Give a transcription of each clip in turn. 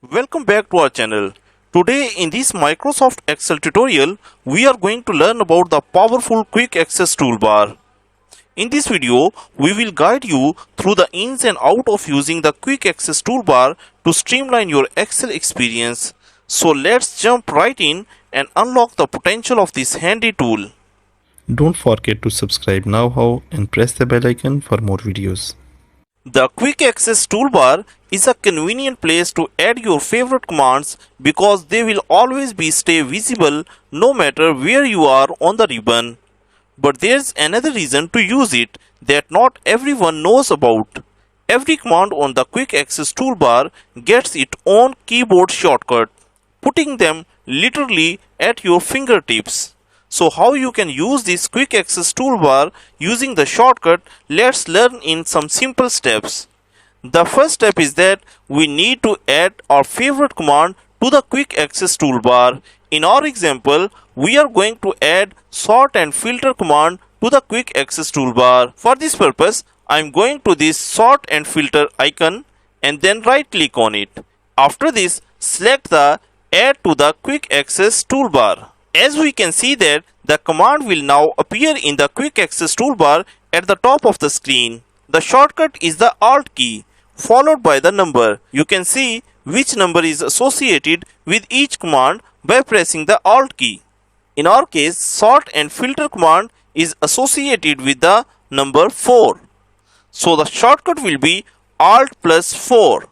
Welcome back to our channel. Today in this Microsoft Excel tutorial, we are going to learn about the powerful Quick Access Toolbar. In this video, we will guide you through the ins and outs of using the Quick Access Toolbar to streamline your Excel experience. So let's jump right in and unlock the potential of this handy tool. Don't forget to subscribe KnowHow and press the bell icon for more videos. The Quick Access Toolbar is a convenient place to add your favorite commands because they will always stay visible no matter where you are on the ribbon. But there's another reason to use it that not everyone knows about. Every command on the Quick Access Toolbar gets its own keyboard shortcut, putting them literally at your fingertips. So how you can use this Quick Access Toolbar using the shortcut, let's learn in some simple steps. The first step is that we need to add our favorite command to the Quick Access Toolbar. In our example, we are going to add sort and filter command to the Quick Access Toolbar. For this purpose, I am going to this sort and filter icon and then right click on it. After this, select the add to the Quick Access Toolbar. As we can see that the command will now appear in the Quick Access Toolbar at the top of the screen. The shortcut is the Alt key followed by the number. You can see which number is associated with each command by pressing the Alt key. In our case, sort and filter command is associated with the number 4. So the shortcut will be Alt plus 4.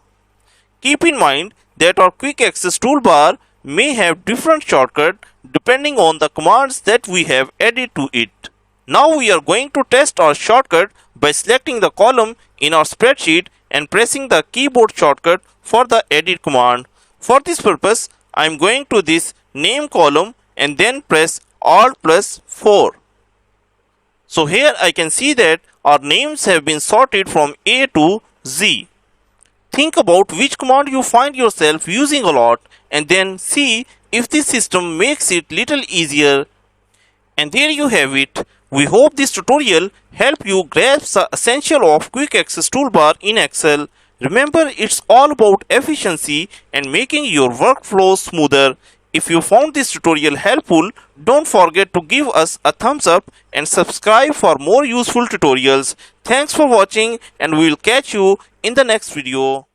Keep in mind that our Quick Access Toolbar may have different shortcut depending on the commands that we have added to it. Now we are going to test our shortcut by selecting the column in our spreadsheet and pressing the keyboard shortcut for the edit command. For this purpose, I am going to this name column and then press Alt plus 4. So here I can see that our names have been sorted from A to Z. Think about which command you find yourself using a lot and then see if this system makes it little easier. And there you have it. We hope this tutorial helped you grasp the essential of Quick Access Toolbar in Excel. Remember, it's all about efficiency and making your workflow smoother. If you found this tutorial helpful, don't forget to give us a thumbs up and subscribe for more useful tutorials. Thanks for watching and we will catch you in the next video.